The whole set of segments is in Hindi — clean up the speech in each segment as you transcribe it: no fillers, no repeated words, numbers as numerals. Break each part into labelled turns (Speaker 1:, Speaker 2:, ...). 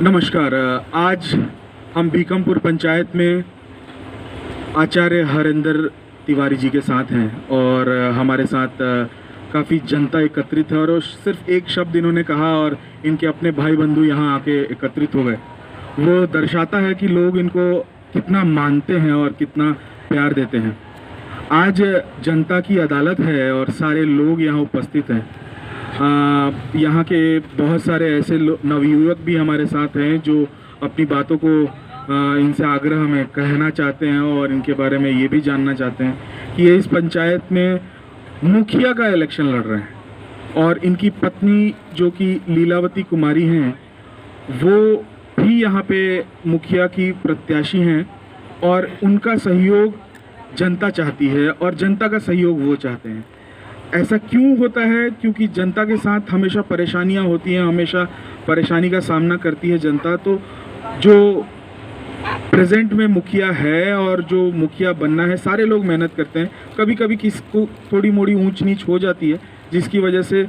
Speaker 1: नमस्कार। आज हम बीकमपुर पंचायत में आचार्य हरेंद्र तिवारी जी के साथ हैं और हमारे साथ काफ़ी जनता एकत्रित है और सिर्फ एक शब्द इन्होंने कहा और इनके अपने भाई बंधु यहाँ आके एकत्रित हो गए। वो दर्शाता है कि लोग इनको कितना मानते हैं और कितना प्यार देते हैं। आज जनता की अदालत है और सारे लोग यहाँ उपस्थित हैं। यहाँ के बहुत सारे ऐसे नवयुवक भी हमारे साथ हैं जो अपनी बातों को इनसे आग्रह में कहना चाहते हैं और इनके बारे में ये भी जानना चाहते हैं कि ये इस पंचायत में मुखिया का इलेक्शन लड़ रहे हैं और इनकी पत्नी जो कि लीलावती कुमारी हैं वो भी यहाँ पे मुखिया की प्रत्याशी हैं और उनका सहयोग जनता चाहती है और जनता का सहयोग वो चाहते हैं। ऐसा क्यों होता है? क्योंकि जनता के साथ हमेशा परेशानियां होती हैं, हमेशा परेशानी का सामना करती है जनता। तो जो प्रेजेंट में मुखिया है और जो मुखिया बनना है, सारे लोग मेहनत करते हैं। कभी कभी किसको थोड़ी मोड़ी ऊंच नीच हो जाती है जिसकी वजह से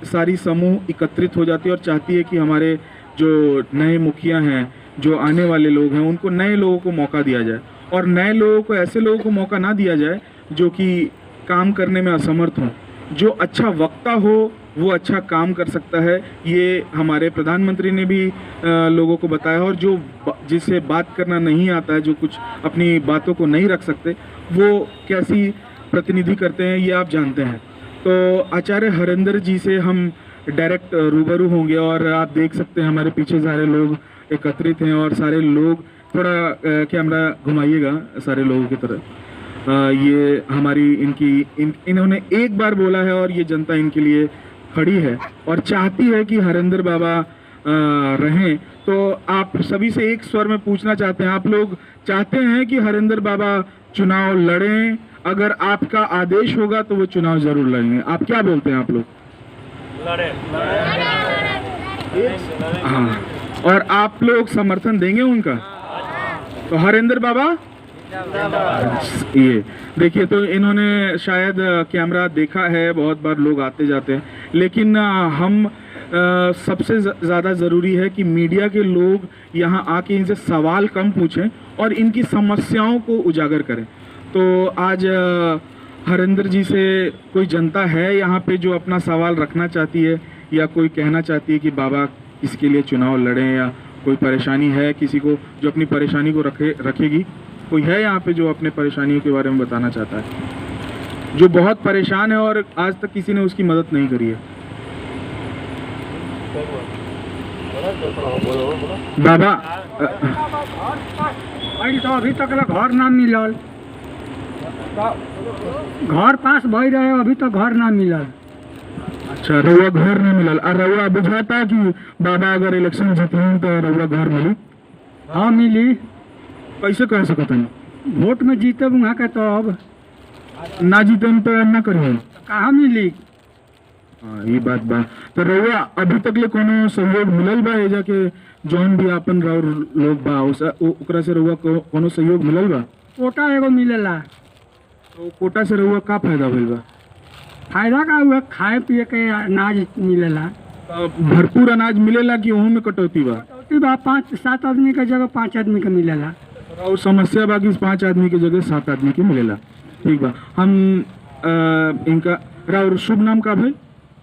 Speaker 1: सारी समूह एकत्रित हो जाती है और चाहती है कि हमारे जो नए मुखिया हैं, जो आने वाले लोग हैं, उनको नए लोगों को मौका दिया जाए और नए लोगों को, ऐसे लोगों को मौका ना दिया जाए जो कि काम करने में असमर्थ हो। जो अच्छा वक्ता हो वो अच्छा काम कर सकता है, ये हमारे प्रधानमंत्री ने भी लोगों को बताया। और जो जिसे बात करना नहीं आता है, जो कुछ अपनी बातों को नहीं रख सकते, वो कैसी प्रतिनिधि करते हैं ये आप जानते हैं। तो आचार्य हरेंद्र जी से हम डायरेक्ट रूबरू होंगे और आप देख सकते हैं हमारे पीछे सारे लोग एकत्रित हैं और सारे लोग, थोड़ा कैमरा घुमाइएगा सारे लोगों की तरफ। ये हमारी इन्होंने एक बार बोला है और ये जनता इनके लिए खड़ी है और चाहती है कि हरेंद्र बाबा रहें। तो आप सभी से एक स्वर में पूछना चाहते हैं, आप लोग चाहते हैं कि हरेंद्र बाबा चुनाव लड़ें? अगर आपका आदेश होगा तो वो चुनाव जरूर लड़ेंगे। आप क्या बोलते हैं आप लोग? हाँ, और आप लोग समर्थन देंगे उनका? तो हरेंद्र बाबा ये देखिए, तो इन्होंने शायद कैमरा देखा है, बहुत बार लोग आते जाते हैं, लेकिन हम सबसे ज़्यादा ज़रूरी है कि मीडिया के लोग यहाँ आके इनसे सवाल कम पूछें और इनकी समस्याओं को उजागर करें। तो आज हरेंद्र जी से कोई जनता है यहाँ पे जो अपना सवाल रखना चाहती है या कोई कहना चाहती है कि बाबा किसके लिए चुनाव लड़ें, या कोई परेशानी है किसी को जो अपनी परेशानी को रखेगी? कोई है यहाँ पे जो अपने परेशानियों के बारे में बताना चाहता है, जो बहुत परेशान है और आज तक किसी ने उसकी मदद नहीं करी है? बाबा
Speaker 2: तो अभी तक घर ना मिलल, घर पास भई रहे, अभी तक घर ना मिलल।
Speaker 1: अच्छा, रउआ घर नहीं मिलल। और रउआ बुझाता कि बाबा अगर इलेक्शन जीती तो रउआ घर मिली?
Speaker 2: हाँ मिली।
Speaker 1: कैसे कह सकते हैं?
Speaker 2: वोट में जीते वहाँ के, तो अब
Speaker 1: ना जीते तो ना करिए,
Speaker 2: कहाँ मिली?
Speaker 1: हाँ, ये बात बा। तो रउआ अभी तक ले कोनो सहयोग मिलल बा? एजा के जौन भी आपन लोग बा ओकरा से रउआ कोनो सहयोग मिलल बा?
Speaker 2: कोटा एगो मिलेला।
Speaker 1: तो कोटा से रउआ का फायदा भइल बा?
Speaker 2: फायदा का हुआ, खाए पिए के अनाज मिलेला।
Speaker 1: भरपूर अनाज मिलेला कि ओहू में कटौती बा?
Speaker 2: कटौती बा, 5-7 आदमी के जगह 5 आदमी के मिलेला।
Speaker 1: और समस्या बाकी 5 आदमी की जगह 7 आदमी की मिलेला। ठीक बा। हम इनका राव शुभ नाम का भाई?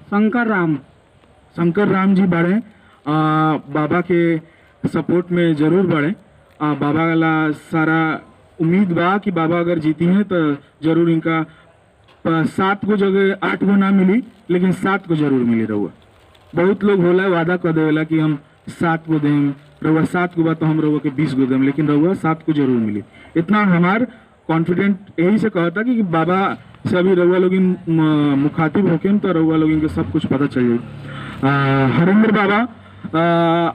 Speaker 2: शंकर राम।
Speaker 1: शंकर राम जी बाड़े बाबा के सपोर्ट में जरूर बाड़े। बाबा वाला सारा उम्मीद बा कि बाबा अगर जीती हैं तो जरूर इनका 7 को जगह 8 को ना मिली, लेकिन 7 को जरूर मिली। रहुआ बहुत लोग होला वादा कर देवेला कि हम 7 को दें, रउआ 7 को बाद तो हम रउआ के 20 को दें, लेकिन रउआ 7 को जरूर मिली। इतना हमार कॉन्फिडेंट यही से कहता कि बाबा से अभी रउआ लोग मुखातिब होके तो रउआ लोग इनके सब कुछ पता चल जाए। हरेंद्र बाबा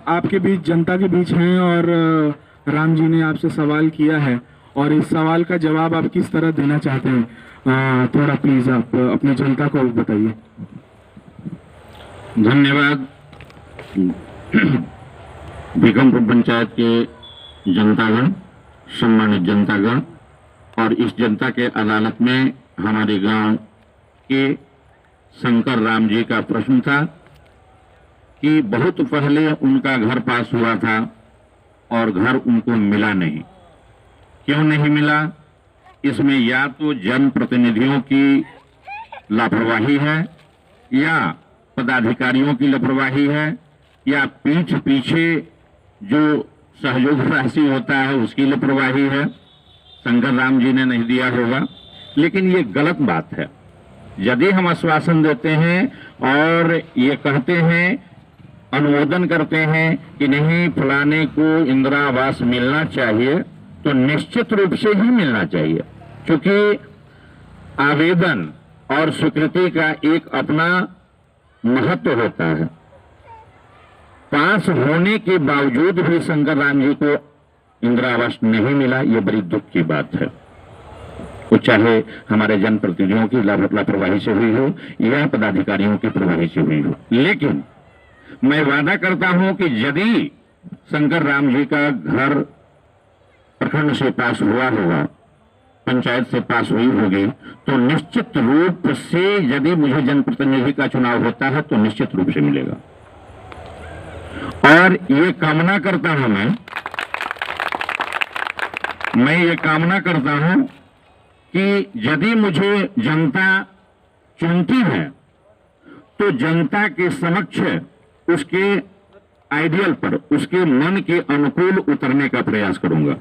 Speaker 1: आपके बीच, जनता के बीच हैं और राम जी ने आपसे सवाल किया है और इस सवाल का जवाब आप किस तरह देना चाहते हैं? थोड़ा प्लीज आप अपनी जनता को बताइए।
Speaker 3: धन्यवाद। बीकमपुर पंचायत के जनतागण, सम्मानित जनतागण, और इस जनता के अदालत में हमारे गांव के शंकर राम जी का प्रश्न था कि बहुत पहले उनका घर पास हुआ था और घर उनको मिला नहीं। क्यों नहीं मिला? इसमें या तो जनप्रतिनिधियों की लापरवाही है, या पदाधिकारियों की लापरवाही है, या पीठ पीछे जो सहयोग राशि होता है उसकी लापरवाही है। शंकर राम जी ने नहीं दिया होगा, लेकिन ये गलत बात है। यदि हम आश्वासन देते हैं और ये कहते हैं, अनुमोदन करते हैं कि नहीं फलाने को इंदिरा आवास मिलना चाहिए, तो निश्चित रूप से ही मिलना चाहिए, क्योंकि आवेदन और स्वीकृति का एक अपना महत्व होता है। पास होने के बावजूद भी शंकर राम जी को इंदिरा आवास नहीं मिला, ये बड़ी दुख की बात है। वो चाहे हमारे जनप्रतिनिधियों की लापरवाही से हुई हो या पदाधिकारियों की लापरवाही से हुई हो। लेकिन मैं वादा करता हूं कि यदि शंकर राम जी का घर प्रखंड से पास हुआ होगा, पंचायत से पास हुई होगी, तो निश्चित रूप से यदि मुझे जनप्रतिनिधि का चुनाव होता है तो निश्चित रूप से मिलेगा। और ये कामना करता हूं मैं ये कामना करता हूं कि यदि मुझे जनता चुनती है तो जनता के समक्ष उसके आइडियल पर, उसके मन के अनुकूल उतरने का प्रयास करूंगा।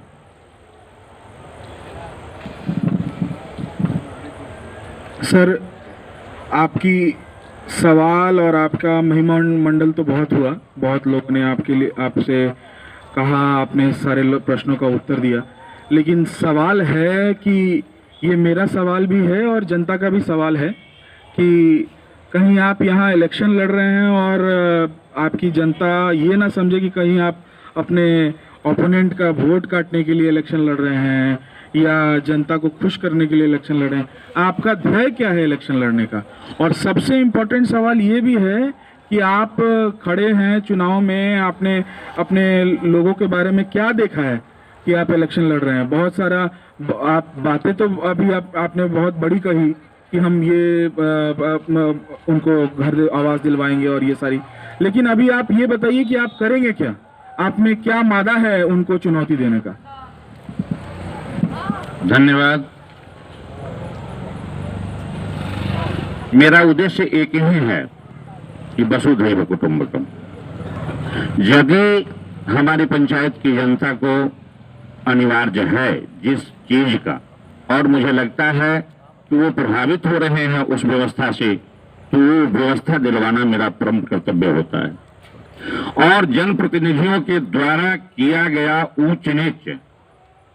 Speaker 1: सर, आपकी सवाल और आपका महिमा मंडल तो बहुत हुआ, बहुत लोग ने आपके लिए आपसे कहा, आपने सारे प्रश्नों का उत्तर दिया, लेकिन सवाल है कि ये मेरा सवाल भी है और जनता का भी सवाल है कि कहीं आप यहाँ इलेक्शन लड़ रहे हैं और आपकी जनता ये ना समझे कि कहीं आप अपने ओपोनेंट का वोट काटने के लिए इलेक्शन लड़ रहे हैं या जनता को खुश करने के लिए इलेक्शन लड़ रहे हैं। आपका ध्येय क्या है इलेक्शन लड़ने का? और सबसे इम्पोर्टेंट सवाल ये भी है कि आप खड़े हैं चुनाव में, आपने अपने लोगों के बारे में क्या देखा है कि आप इलेक्शन लड़ रहे हैं? बहुत सारा आप बातें तो अभी आपने बहुत बड़ी कही कि हम ये उनको घर आवास दिलवाएंगे और ये सारी, लेकिन अभी आप ये बताइए कि आप करेंगे क्या? आप में क्या मादा है उनको चुनौती देने का?
Speaker 3: धन्यवाद। मेरा उद्देश्य एक ही है कि वसुधैव कुटुंबकम। यदि हमारी पंचायत की जनता को अनिवार्य है जिस चीज का, और मुझे लगता है कि वो प्रभावित हो रहे हैं उस व्यवस्था से, तो वो व्यवस्था दिलवाना मेरा प्रमुख कर्तव्य होता है। और जनप्रतिनिधियों के द्वारा किया गया ऊंच नीच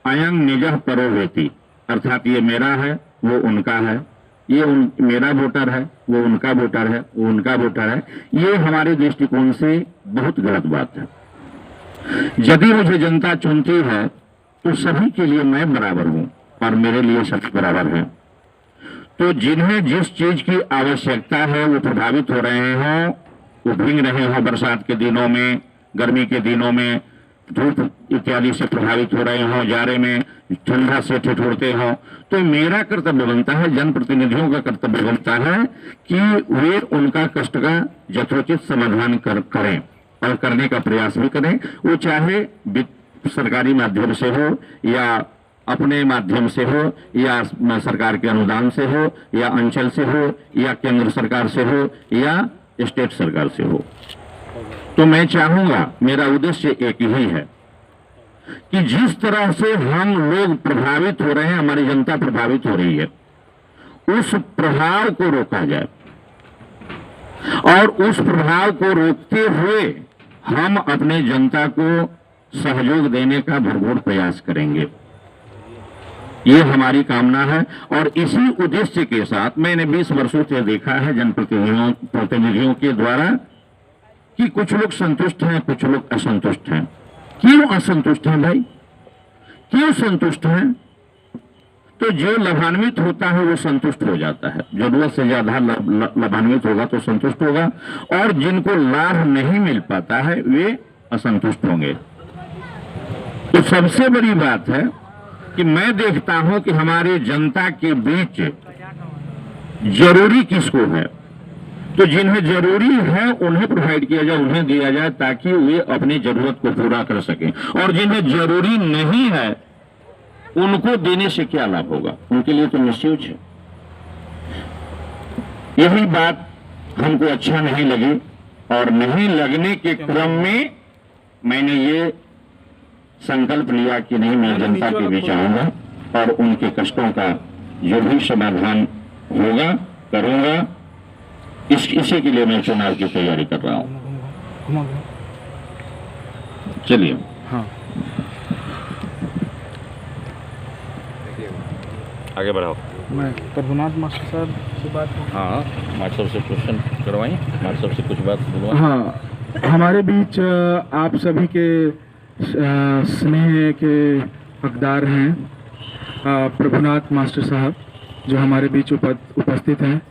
Speaker 3: अयं निजः परो वेति, अर्थात ये मेरा है वो उनका है, ये मेरा वोटर है वो उनका वोटर है, वो उनका वोटर है, ये हमारे दृष्टिकोण से बहुत गलत बात है। यदि मुझे जनता चुनती है तो सभी के लिए मैं बराबर हूं और मेरे लिए सभी बराबर हैं। तो जिन्हें जिस चीज की आवश्यकता है वो प्रभावित हो रहे हों, वो भीग रहे हों बरसात के दिनों में, गर्मी के दिनों में, धूप इत्यादि से प्रभावित हो रहे हों, जाड़े में ठंडा से ठिठुरते हों, तो मेरा कर्तव्य बनता है, जनप्रतिनिधियों का कर्तव्य बनता है कि वे उनका कष्ट का यथोचित समाधान करें और करने का प्रयास भी करें। वो चाहे सरकारी माध्यम से हो या अपने माध्यम से हो या सरकार के अनुदान से हो या अंचल से हो या केंद्र सरकार से हो या स्टेट सरकार से हो। तो मैं चाहूंगा, मेरा उद्देश्य एक ही है कि जिस तरह से हम लोग प्रभावित हो रहे हैं, हमारी जनता प्रभावित हो रही है, उस प्रभाव को रोका जाए और उस प्रभाव को रोकते हुए हम अपने जनता को सहयोग देने का भरपूर प्रयास करेंगे। ये हमारी कामना है और इसी उद्देश्य के साथ मैंने 20 वर्षों से देखा है जनप्रतिनिधियों के द्वारा कि कुछ लोग संतुष्ट हैं, कुछ लोग असंतुष्ट हैं। क्यों असंतुष्ट हैं भाई? क्यों संतुष्ट हैं? तो जो लाभान्वित होता है वो संतुष्ट हो जाता है, जरूरत से ज्यादा लाभान्वित होगा तो संतुष्ट होगा, और जिनको लाभ नहीं मिल पाता है वे असंतुष्ट होंगे। तो सबसे बड़ी बात है कि मैं देखता हूं कि हमारे जनता के बीच जरूरी किसको है? तो जिन्हें जरूरी है उन्हें प्रोवाइड किया जाए, उन्हें दिया जाए, ताकि वे अपनी जरूरत को पूरा कर सकें। और जिन्हें जरूरी नहीं है उनको देने से क्या लाभ होगा, उनके लिए तो मिसयूज है। यही बात हमको अच्छा नहीं लगी, और नहीं लगने के क्रम में मैंने ये संकल्प लिया कि नहीं, मैं जनता के बीच आऊंगा और उनके कष्टों का जो भी समाधान होगा करूंगा। इसी के लिए मैं चुनाव की तैयारी कर रहा हूं। चलिए।
Speaker 1: हाँ,
Speaker 3: आगे बढ़ाओ।
Speaker 1: मैं प्रभुनाथ मास्टर साहब से बात
Speaker 3: हाँ, मास्टर से क्वेश्चन करवाएं, मास्टर से कुछ बात बुलवाएं।
Speaker 1: हाँ, हमारे बीच आप सभी के स्नेह के हकदार हैं प्रभुनाथ मास्टर साहब, जो हमारे बीच उपस्थित हैं,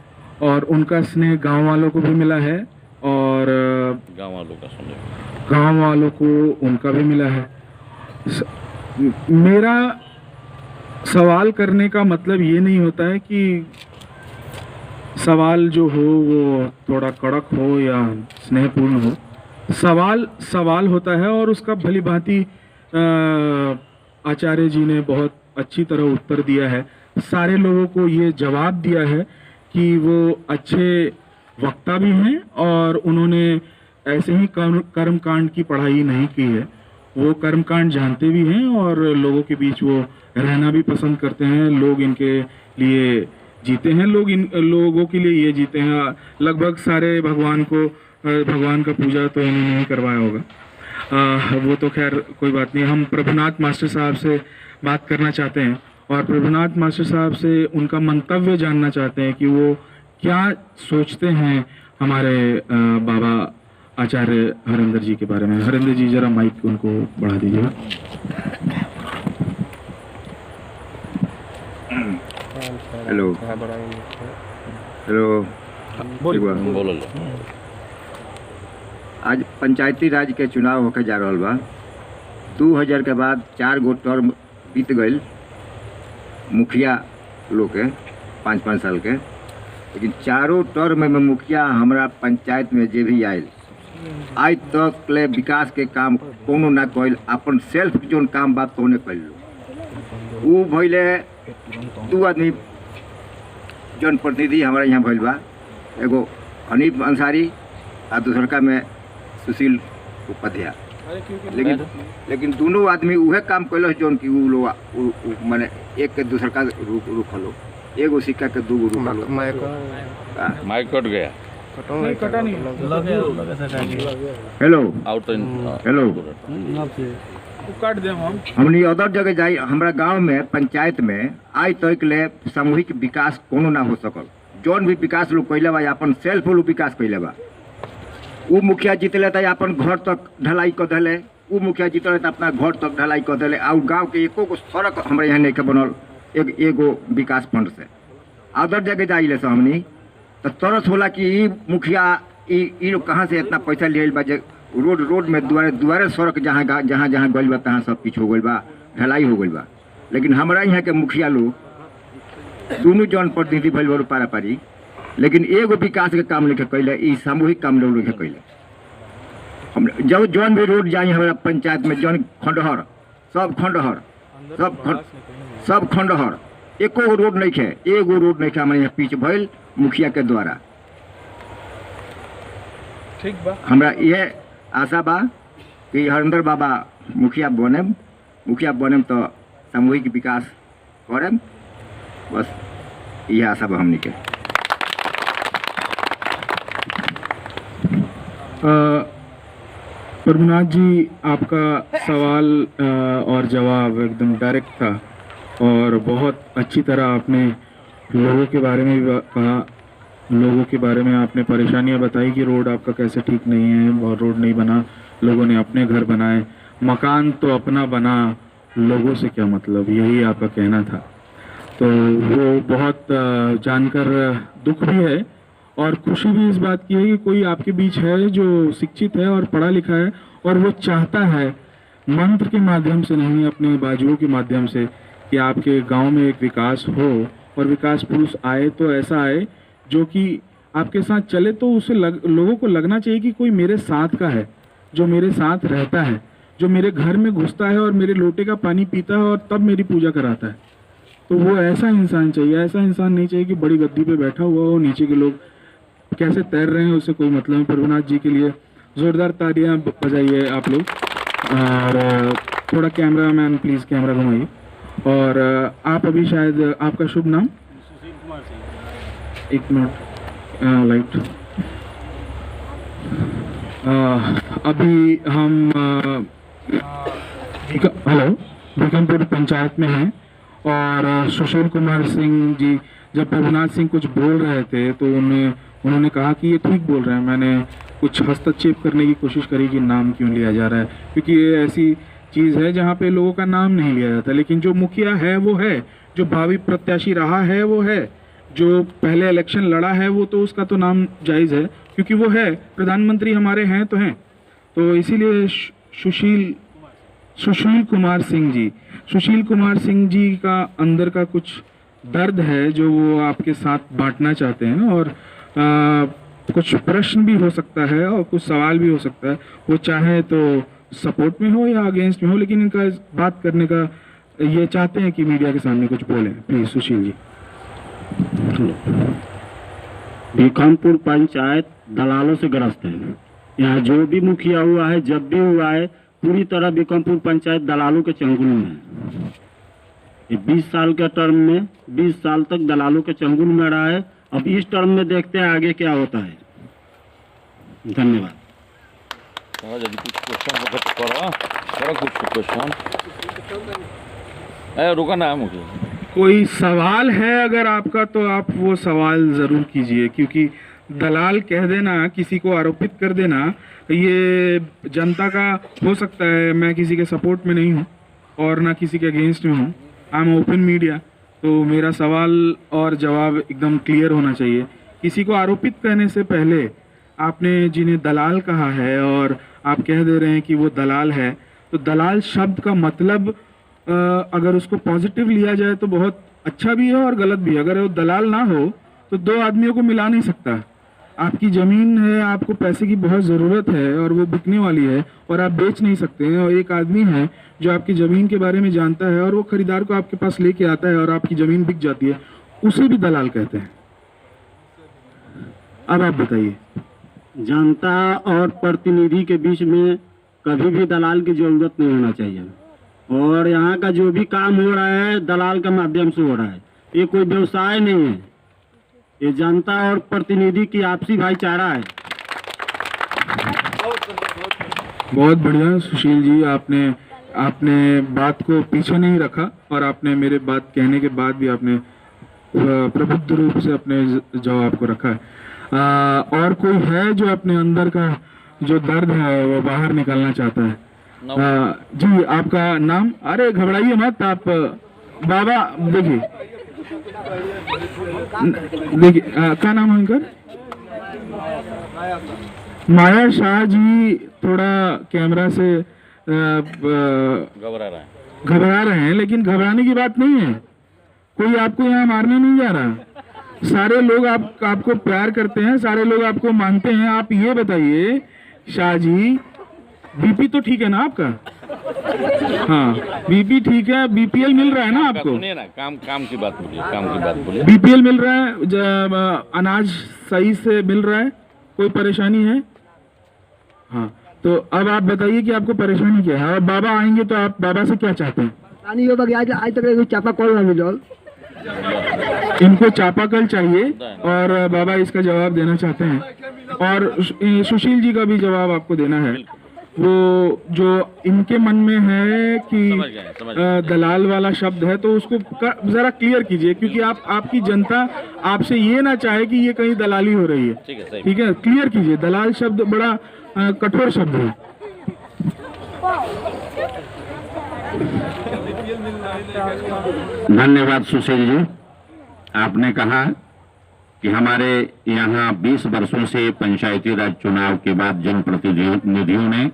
Speaker 1: और उनका स्नेह गांव वालों को भी मिला है और
Speaker 3: गांव वालों का सुने,
Speaker 1: गांव वालों को उनका भी मिला है। मेरा सवाल करने का मतलब ये नहीं होता है कि सवाल जो हो वो थोड़ा कड़क हो या स्नेहपूर्ण हो। सवाल होता है और उसका भली भांति आचार्य जी ने बहुत अच्छी तरह उत्तर दिया है। सारे लोगों को ये जवाब दिया है कि वो अच्छे वक्ता भी हैं और उन्होंने ऐसे ही कर्मकांड की पढ़ाई नहीं की है, वो कर्मकांड जानते भी हैं और लोगों के बीच वो रहना भी पसंद करते हैं। लोग इनके लिए जीते हैं, लोग इन लोगों के लिए ये जीते हैं। लगभग सारे भगवान का पूजा तो इन्होंने नहीं करवाया होगा। वो तो खैर कोई बात नहीं। हम प्रभुनाथ मास्टर साहब से बात करना चाहते हैं और प्रभुनाथ मास्टर साहब से उनका मंतव्य जानना चाहते हैं कि वो क्या सोचते हैं हमारे बाबा आचार्य हरेंद्र जी के बारे में। हरेंद्र जी जरा माइक उनको बढ़ा दीजिएगा।
Speaker 4: हेलो हेलो,
Speaker 3: बोलो।
Speaker 4: आज पंचायती राज के चुनाव होके जा रहा बा। 2000 के बाद 4 गो टर्म बीत गई मुखिया लोग के 5-5 साल के, लेकिन चारों टर्म में मुखिया हमारा पंचायत में जे भी आयल आज तक ले विकास के काम कोनो ना कइल। अपन सेल्फ जोन काम बात तोने कइल। वो भइले 2 आदमी जन प्रतिनिधि हमारा यहाँ भइल बा, एगो हनीफ अंसारी और दूसरका में सुशील उपाध्याय। लेकिन दोनों आदमी उहे काम कैल जोन कि उ लोग माने एक के दूसर का रुखलो, एगो सिक्का के 2 गो रुखलो।
Speaker 3: माइक कट गया।
Speaker 1: नहीं कटा नहीं।
Speaker 4: हेलो हेलो,
Speaker 1: काट दे हम।
Speaker 4: हमनी अदर जगह जाई। हमारा गांव में पंचायत में आज तक ले सामूहिक विकास कोनो ना हो सकल। जौन भी विकास लोग कैले बा अपन सेल्फ लोग विकास कैले बा। वो मुखिया जीतले तो अपन घर तक ढलाई कर दिले, वो मुखिया जीतले तो अपना घर तक ढलाई कर दिले। और गांव के एको गो सड़क हमारे यहाँ नहीं के बनल एगो विकास फंड से। अदर जगह जाइले से हमनी तो तरस होला कि ई मुखिया ई लोग कहाँ से इतना पैसा लियल बा। रोड में दुआरे सड़क जहाँ गइल बा तहाँ सब कुछ हो गइल बा, ढलाई हो गइल बा। लेकिन हमारा यहाँ के मुखिया लोग दोनों जन प्रतिनिधि भइल बा पारा पारी, लेकिन एगो विकास के काम लेके कैले, ई सामूहिक काम लोग लेके कैले। हम जब जौन भी रोड जाई हमारा पंचायत में जौन खंडहर सब खंडहर एको रोड नहीं है, एगो रोड नहीं है हमारे यहाँ पीछ भइल मुखिया के द्वारा।
Speaker 1: ठीक बा। हमरा
Speaker 4: ये आशा बा कि हरेंद्र बाबा मुखिया बने तो सामूहिक विकास करें। बस ये आशा बा हमनी के।
Speaker 1: प्रभुनाथ जी, आपका सवाल और जवाब एकदम डायरेक्ट था और बहुत अच्छी तरह आपने लोगों के बारे में भी कहा। लोगों के बारे में आपने परेशानियां बताई कि रोड आपका कैसे ठीक नहीं है और रोड नहीं बना, लोगों ने अपने घर बनाए, मकान तो अपना बना, लोगों से क्या मतलब, यही आपका कहना था। तो वो बहुत जानकर दुख भी है और खुशी भी इस बात की है कि कोई आपके बीच है जो शिक्षित है और पढ़ा लिखा है और वो चाहता है मंत्र के माध्यम से नहीं, अपने बाजुओं के माध्यम से, कि आपके गांव में एक विकास हो और विकास पुरुष आए तो ऐसा आए जो कि आपके साथ चले तो उसे लोगों को लगना चाहिए कि कोई मेरे साथ का है, जो मेरे साथ रहता है, जो मेरे घर में घुसता है और मेरे लोटे का पानी पीता है और तब मेरी पूजा कराता है। तो वो ऐसा इंसान चाहिए। ऐसा इंसान नहीं चाहिए कि बड़ी गद्दी पे बैठा हुआ हो, नीचे के लोग कैसे तैर रहे हैं उससे कोई मतलब नहीं। प्रभुनाथ जी के लिए जोरदार तालियां बजाइए आप लोग। और थोड़ा कैमरा मैन प्लीज़ कैमरा घुमाइए। और आप अभी शायद आपका शुभ नाम? एक मिनट लाइट। अभी हम हेलो बीकमपुर पंचायत में हैं और सुशील कुमार सिंह जी जब प्रभुनाथ सिंह कुछ बोल रहे थे तो उन्होंने कहा कि ये ठीक बोल रहे हैं। मैंने कुछ हस्तक्षेप करने की कोशिश करी कि नाम क्यों लिया जा रहा है, क्योंकि ये ऐसी चीज़ है जहाँ पे लोगों का नाम नहीं लिया जाता। लेकिन जो मुखिया है वो है, जो भावी प्रत्याशी रहा है वो है, जो पहले इलेक्शन लड़ा है वो तो उसका तो नाम जायज़ है क्योंकि वो है, प्रधानमंत्री हमारे हैं तो हैं। तो इसीलिए सुशील कुमार सिंह जी का अंदर का कुछ दर्द है जो वो आपके साथ बांटना चाहते हैं। और कुछ प्रश्न भी हो सकता है और कुछ सवाल भी हो सकता है। वो चाहे तो सपोर्ट में हो या अगेंस्ट में हो, लेकिन इनका बात करने का ये चाहते हैं कि मीडिया के सामने कुछ बोलें। प्लीज सुशील जी।
Speaker 5: बीकमपुर पंचायत दलालों से ग्रस्त है। यहाँ जो भी मुखिया हुआ है, जब भी हुआ है, पूरी तरह बीकमपुर पंचायत दलालों के चंगुल में है। ये 20 साल के टर्म में 20 साल तक दलालों के चंगुल में रहा है। अब इस टर्म में देखते हैं आगे क्या होता है। धन्यवाद।
Speaker 6: रुका ना मुझे।
Speaker 1: कोई सवाल है अगर आपका तो आप वो सवाल ज़रूर कीजिए, क्योंकि दलाल कह देना, किसी को आरोपित कर देना, ये जनता का हो सकता है। मैं किसी के सपोर्ट में नहीं हूँ और ना किसी के अगेंस्ट में हूँ। आई एम ओपन मीडिया, तो मेरा सवाल और जवाब एकदम क्लियर होना चाहिए। किसी को आरोपित करने से पहले आपने जिन्हें दलाल कहा है और आप कह दे रहे हैं कि वो दलाल है, तो दलाल शब्द का मतलब अगर उसको पॉजिटिव लिया जाए तो बहुत अच्छा भी है और गलत भी है। अगर वो दलाल ना हो तो दो आदमियों को मिला नहीं सकता। आपकी ज़मीन है, आपको पैसे की बहुत ज़रूरत है और वो बिकने वाली है और आप बेच नहीं सकते हैं, और एक आदमी है जो आपकी ज़मीन के बारे में जानता है और वो खरीदार को आपके पास लेके आता है और आपकी ज़मीन बिक जाती है, उसे भी दलाल कहते हैं। अब आप बताइए।
Speaker 5: जनता और प्रतिनिधि के बीच में कभी भी दलाल की जरूरत नहीं होना चाहिए। और यहाँ का जो भी काम हो रहा है दलाल के माध्यम से हो रहा है। ये कोई व्यवसाय नहीं है, ये जनता और प्रतिनिधि की आपसी भाईचारा है।
Speaker 1: बहुत बढ़िया सुशील जी, आपने बात को पीछे नहीं रखा और आपने मेरे बात कहने के बाद भी आपने प्रबुद्ध रूप से अपने जवाब को रखा है। और कोई है जो अपने अंदर का जो दर्द है वो बाहर निकालना चाहता है? जी आपका नाम? अरे घबराइए मत आप बाबा। देखिए क्या नाम है इनका? माया शाह जी। थोड़ा कैमरा से घबरा रहे हैं, लेकिन घबराने की बात नहीं है। कोई आपको यहाँ मारने नहीं जा रहा। सारे लोग आपको प्यार करते हैं, सारे लोग आपको मानते हैं। आप ये बताइए शाह जी, बीपी तो ठीक है ना आपका? हाँ बीपी ठीक है। बीपीएल मिल रहा है ना आपको?
Speaker 6: सुनिए ना, काम की बात बोलिए, काम की बात बोलिए।
Speaker 1: बीपीएल मिल रहा है, अनाज सही से मिल रहा है, कोई परेशानी है? हाँ तो अब आप बताइए कि आपको परेशानी क्या है। और बाबा आएंगे तो आप बाबा से क्या चाहते हैं?
Speaker 2: आज तक चापाकल ना मिलल।
Speaker 1: इनको चापाकल चाहिए और बाबा इसका जवाब देना चाहते हैं। और सुशील जी का भी जवाब आपको देना है। वो जो इनके मन में है कि दलाल वाला शब्द है, तो उसको जरा क्लियर कीजिए, क्योंकि आपकी जनता आपसे ये ना चाहे कि ये कहीं दलाली हो रही है। ठीक है, क्लियर कीजिए। दलाल शब्द बड़ा कठोर शब्द है।
Speaker 3: धन्यवाद सुशील जी। आपने कहा कि हमारे यहाँ 20 वर्षों से पंचायती राज चुनाव के बाद जनप्रतिनिधियों ने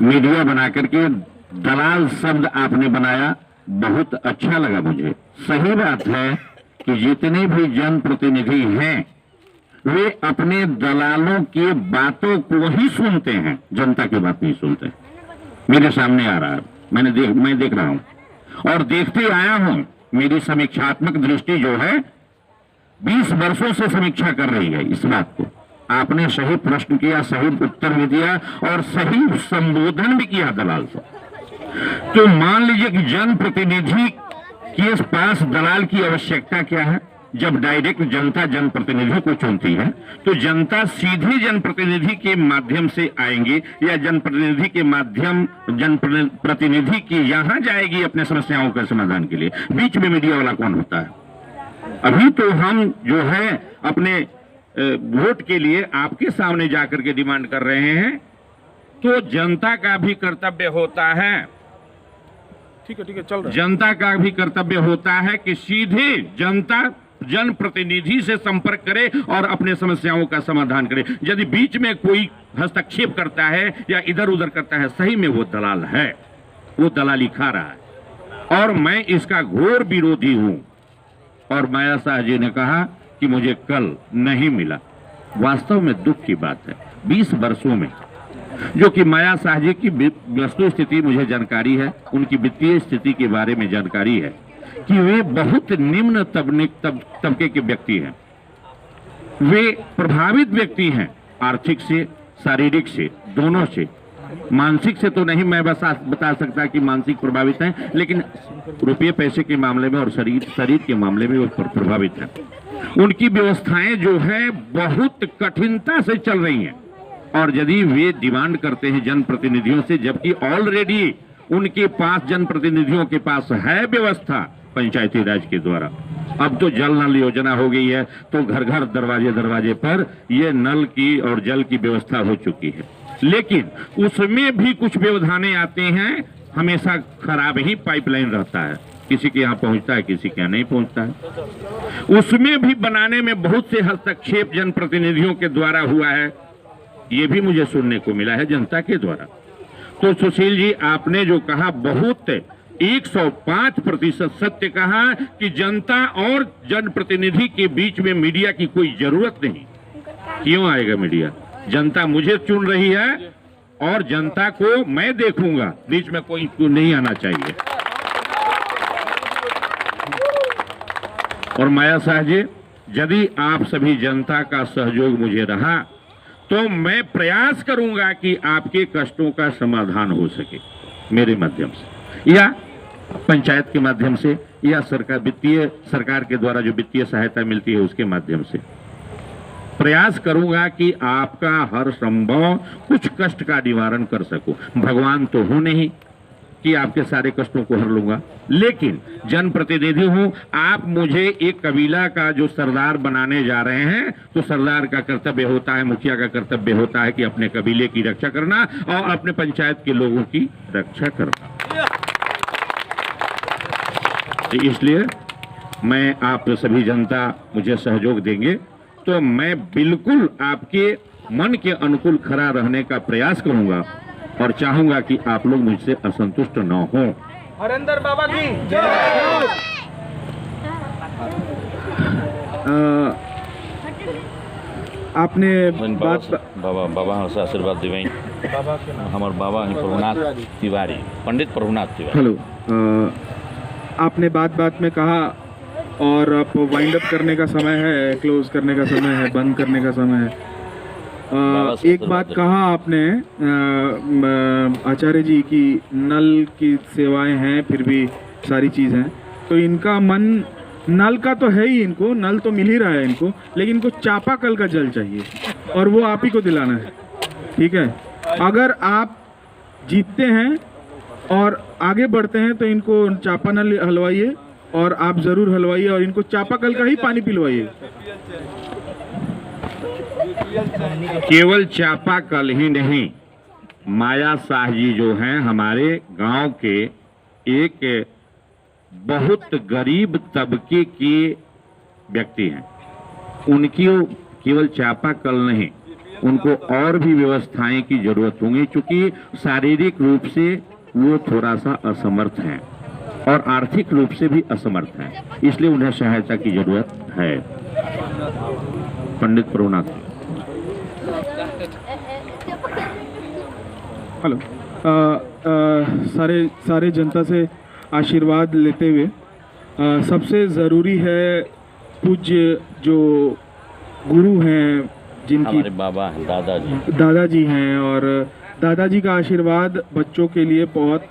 Speaker 3: मीडिया बना करके दलाल शब्द आपने बनाया, बहुत अच्छा लगा मुझे। सही बात है कि जितने भी जनप्रतिनिधि हैं वे अपने दलालों की बातों को ही सुनते हैं, जनता की बात नहीं सुनते। मेरे सामने आ रहा है, मैं देख रहा हूं और देखते आया हूं। मेरी समीक्षात्मक दृष्टि जो है 20 वर्षों से समीक्षा कर रही है इस बात को। आपने सही प्रश्न किया, सही उत्तर भी दिया और सही संबोधन भी किया दलाल को। तो मान लीजिए कि जनप्रतिनिधि के पास दलाल की आवश्यकता क्या है? जब डायरेक्ट जनता जनप्रतिनिधि को चुनती है तो जनता सीधे जनप्रतिनिधि के माध्यम से आएंगे या जनप्रतिनिधि के माध्यम जनप्रतिनिधि की यहां जाएगी अपने समस्याओं के समाधान के लिए। बीच में मीडिया वाला कौन होता है? अभी तो हम जो है अपने वोट के लिए आपके सामने जाकर के डिमांड कर रहे हैं, तो जनता का भी कर्तव्य होता है,
Speaker 1: ठीक है चल रहा है।
Speaker 3: जनता का भी कर्तव्य होता है कि सीधे जनता जनप्रतिनिधि से संपर्क करे और अपने समस्याओं का समाधान करे। यदि बीच में कोई हस्तक्षेप करता है या इधर उधर करता है, सही में वो दलाल है, वो दलाली खा रहा है और मैं इसका घोर विरोधी हूं। और माया शाह जी ने कहा कि मुझे कल नहीं मिला। वास्तव में दुख की बात है, 20 वर्षों में, जो कि माया शाह जी की वस्तु स्थिति मुझे जानकारी है, उनकी वित्तीय स्थिति के बारे में जानकारी है कि वे बहुत निम्न तबके के व्यक्ति हैं। वे प्रभावित व्यक्ति हैं, आर्थिक से, शारीरिक से, दोनों से। मानसिक से तो नहीं मैं बस बता सकता कि मानसिक प्रभावित हैं, लेकिन रुपये पैसे के मामले में और शरीर के मामले में वो प्रभावित हैं। उनकी व्यवस्थाएं जो है बहुत कठिनता से चल रही हैं और यदि वे डिमांड करते हैं जनप्रतिनिधियों से, जबकि ऑलरेडी उनके पास जनप्रतिनिधियों के पास है व्यवस्था पंचायती राज के द्वारा। अब तो जल नल योजना हो गई है, तो घर घर दरवाजे पर ये नल की और जल की व्यवस्था हो चुकी है, लेकिन उसमें भी कुछ व्यवधानें आते हैं। हमेशा खराब ही पाइपलाइन रहता है, किसी के यहाँ पहुंचता है, किसी के यहाँ नहीं पहुंचता है। उसमें भी बनाने में बहुत से हस्तक्षेप जनप्रतिनिधियों के द्वारा हुआ है, ये भी मुझे सुनने को मिला है जनता के द्वारा। तो सुशील जी, आपने जो कहा बहुत 105% सत्य कहा कि जनता और जनप्रतिनिधि के बीच में मीडिया की कोई जरूरत नहीं। क्यों आएगा मीडिया? जनता मुझे चुन रही है और जनता को मैं देखूंगा, बीच में कोई नहीं आना चाहिए। और माया शाह जी, यदि आप सभी जनता का सहयोग मुझे रहा तो मैं प्रयास करूंगा कि आपके कष्टों का समाधान हो सके मेरे माध्यम से या पंचायत के माध्यम से या सरकार के द्वारा जो वित्तीय सहायता मिलती है उसके माध्यम से। प्रयास करूंगा कि आपका हर संभव कुछ कष्ट का निवारण कर सकूं। भगवान तो हूं नहीं कि आपके सारे कष्टों को हर लूंगा, लेकिन जनप्रतिनिधि हूं। आप मुझे एक कबीला का जो सरदार बनाने जा रहे हैं, तो सरदार का कर्तव्य होता है, मुखिया का कर्तव्य होता है कि अपने कबीले की रक्षा करना और अपने पंचायत के लोगों की रक्षा करना। तो इसलिए मैं आप सभी जनता मुझे सहयोग देंगे तो मैं बिल्कुल आपके मन के अनुकूल खड़ा रहने का प्रयास करूंगा और चाहूंगा कि आप लोग मुझसे असंतुष्ट न हो।
Speaker 1: हरेंद्र बाबा की आपने
Speaker 6: बाबा हमसे आशीर्वाद दिवाई। हमारे बाबा हैं प्रभुनाथ तिवारी, पंडित प्रभुनाथ तिवारी।
Speaker 1: हेलो, आपने बात में कहा और अब वाइंड अप करने का समय है, क्लोज करने का समय है, बंद करने का समय है। एक बात कहा आपने आचार्य जी की नल की सेवाएं हैं, फिर भी सारी चीज़ हैं, तो इनका मन नल का तो है ही, इनको नल तो मिल ही रहा है इनको, लेकिन इनको चापाकल का जल चाहिए और वो आप ही को दिलाना है। ठीक है, अगर आप जीतते हैं और आगे बढ़ते हैं तो इनको चापा नल हलवाइए और आप जरूर हलवाइए और इनको चापाकल का ही पानी पिलवाइए।
Speaker 3: केवल चापाकल ही नहीं, माया शाह जी जो हैं हमारे गांव के एक बहुत गरीब तबके के व्यक्ति हैं। उनकी केवल चापाकल नहीं, उनको और भी व्यवस्थाएं की जरूरत होगी, क्योंकि शारीरिक रूप से वो थोड़ा सा असमर्थ हैं और आर्थिक रूप से भी असमर्थ हैं, इसलिए उन्हें सहायता की जरूरत है। पंडित प्रभुनाथ।
Speaker 1: हेलो। सारे जनता से आशीर्वाद लेते हुए सबसे ज़रूरी है पूज्य जो गुरु हैं जिनकी
Speaker 6: हमारे बाबा हैं,
Speaker 1: दादाजी हैं, और दादाजी का आशीर्वाद बच्चों के लिए बहुत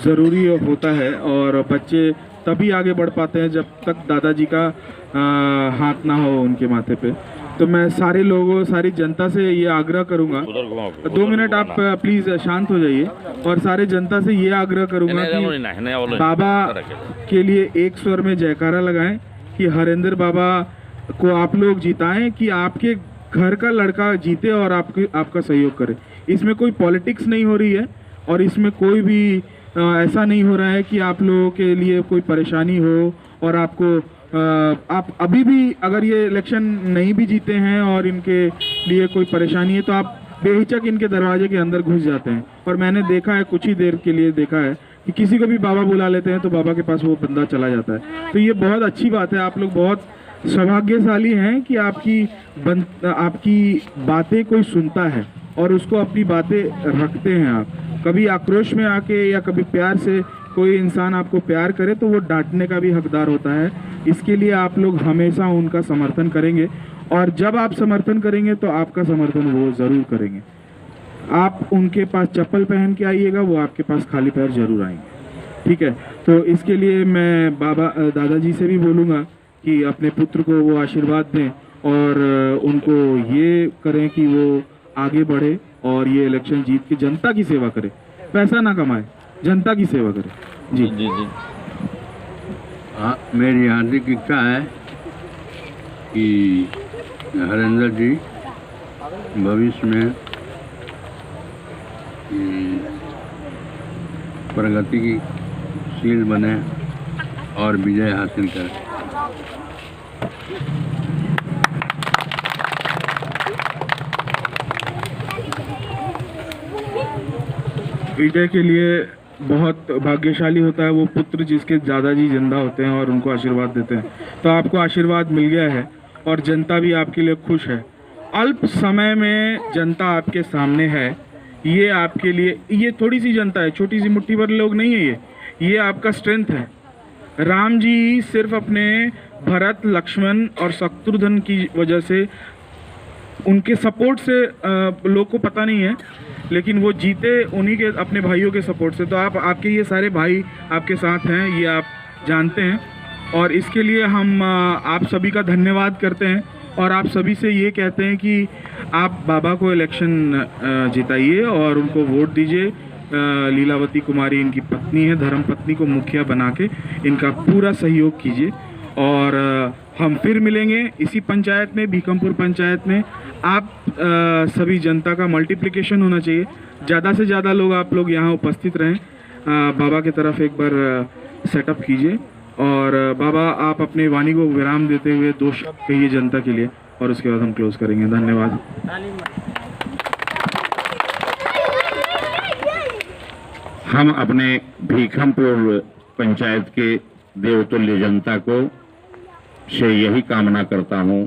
Speaker 1: ज़रूरी होता है, और बच्चे तभी आगे बढ़ पाते हैं जब तक दादाजी का हाथ ना हो उनके माथे पे। तो मैं सारे लोगों, सारी जनता से ये आग्रह करूंगा, 2 मिनट आप प्लीज़ शांत हो जाइए, और सारे जनता से ये आग्रह करूंगा कि बाबा के लिए एक स्वर में जयकारा लगाएं कि हरेंद्र बाबा को आप लोग जिताएं, कि आपके घर का लड़का जीते और आपका सहयोग करे। इसमें कोई पॉलिटिक्स नहीं हो रही है, और इसमें कोई भी ऐसा नहीं हो रहा है कि आप लोगों के लिए कोई परेशानी हो, और आपको आप अभी भी अगर ये इलेक्शन नहीं भी जीते हैं और इनके लिए कोई परेशानी है तो आप बेहिचक इनके दरवाजे के अंदर घुस जाते हैं। और मैंने देखा है, कुछ ही देर के लिए देखा है कि किसी को भी बाबा बुला लेते हैं तो बाबा के पास वो बंदा चला जाता है। तो ये बहुत अच्छी बात है, आप लोग बहुत सौभाग्यशाली हैं कि आपकी बातें कोई सुनता है और उसको अपनी बातें रखते हैं। आप कभी आक्रोश में आके या कभी प्यार से कोई इंसान आपको प्यार करे तो वो डांटने का भी हकदार होता है। इसके लिए आप लोग हमेशा उनका समर्थन करेंगे, और जब आप समर्थन करेंगे तो आपका समर्थन वो ज़रूर करेंगे। आप उनके पास चप्पल पहन के आइएगा, वो आपके पास खाली पैर जरूर आएंगे, ठीक है। तो इसके लिए मैं दादाजी से भी बोलूँगा कि अपने पुत्र को वो आशीर्वाद दें, और उनको ये करें कि वो आगे बढ़े और ये इलेक्शन जीत के जनता की सेवा करे, पैसा ना कमाए, जनता की सेवा करे। जी
Speaker 6: जी जी।
Speaker 7: हाँ, मेरी हार्दिक इच्छा है कि हरेंद्र जी भविष्य में प्रगति की शील बने और विजय हासिल करें।
Speaker 1: विजय के लिए बहुत भाग्यशाली होता है वो पुत्र जिसके दादाजी जिंदा होते हैं और उनको आशीर्वाद देते हैं। तो आपको आशीर्वाद मिल गया है और जनता भी आपके लिए खुश है। अल्प समय में जनता आपके सामने है, ये आपके लिए, ये थोड़ी सी जनता है, छोटी सी मुट्ठी भर लोग नहीं है, ये आपका स्ट्रेंथ है। राम जी सिर्फ अपने भरत, लक्ष्मण और शत्रुघ्न की वजह से, उनके सपोर्ट से लोग को पता नहीं है, लेकिन वो जीते उन्हीं के, अपने भाइयों के सपोर्ट से। तो आपके ये सारे भाई आपके साथ हैं, ये आप जानते हैं, और इसके लिए हम आप सभी का धन्यवाद करते हैं, और आप सभी से ये कहते हैं कि आप बाबा को इलेक्शन जिताइए और उनको वोट दीजिए। लीलावती कुमारी इनकी पत्नी है, धर्म पत्नी को मुखिया बना के इनका पूरा सहयोग कीजिए, और हम फिर मिलेंगे इसी पंचायत में, भीकमपुर पंचायत में। आप सभी जनता का मल्टीप्लिकेशन होना चाहिए, ज़्यादा से ज़्यादा लोग आप लोग यहाँ उपस्थित रहें। बाबा की तरफ एक बार सेटअप कीजिए, और बाबा आप अपने वाणी को विराम देते हुए 2 शब्द कहिए जनता के लिए, और उसके बाद हम क्लोज करेंगे। धन्यवाद।
Speaker 3: हम अपने भीकमपुर पंचायत के देवतुल्य जनता को से यही कामना करता हूं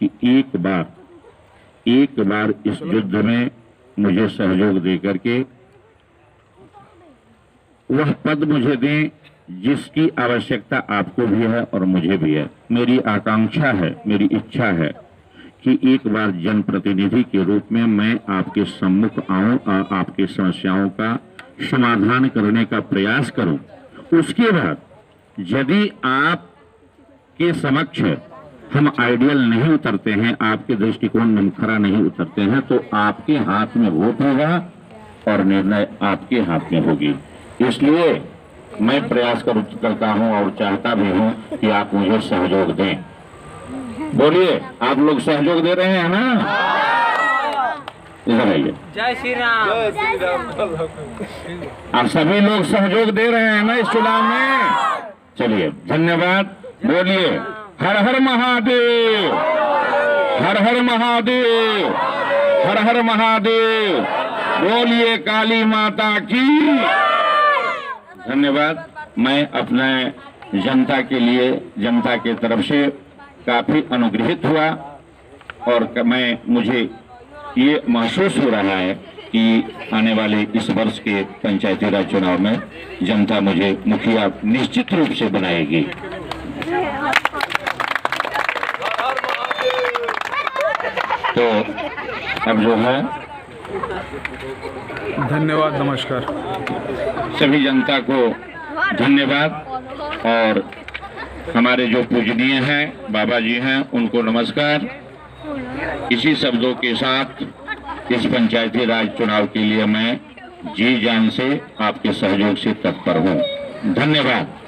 Speaker 3: कि एक बार इस युद्ध में मुझे सहयोग दे करके वह पद मुझे दें जिसकी आवश्यकता आपको भी है और मुझे भी है। मेरी आकांक्षा है, मेरी इच्छा है कि एक बार जनप्रतिनिधि के रूप में मैं आपके सम्मुख आऊं और आपकी समस्याओं का समाधान करने का प्रयास करूं। उसके बाद यदि आप के समक्ष हम आइडियल नहीं उतरते हैं, आपके दृष्टिकोण में खरा नहीं उतरते हैं, तो आपके हाथ में वोट होगा और निर्णय आपके हाथ में होगी। इसलिए मैं प्रयास करता हूं और चाहता भी हूं कि आप मुझे सहयोग दें। बोलिए, आप लोग सहयोग दे रहे हैं ना? इधर आइए।
Speaker 8: जय श्री राम।
Speaker 3: आप सभी लोग सहयोग दे रहे हैं ना इस चुनाव में? चलिए, धन्यवाद। बोलिए, हर हर महादेव, हर हर महादेव, हर हर महादेव। बोलिए काली माता की। धन्यवाद। मैं अपने जनता के लिए, जनता के तरफ से काफी अनुग्रहित हुआ, मैं मुझे ये महसूस हो रहा है कि आने वाले इस वर्ष के पंचायती राज चुनाव में जनता मुझे मुखिया निश्चित रूप से बनाएगी। तो अब जो है
Speaker 1: धन्यवाद, नमस्कार।
Speaker 3: सभी जनता को धन्यवाद और हमारे जो पूजनीय हैं बाबा जी हैं उनको नमस्कार। इसी शब्दों के साथ इस पंचायती राज चुनाव के लिए मैं जी जान से आपके सहयोग से तत्पर हूँ। धन्यवाद।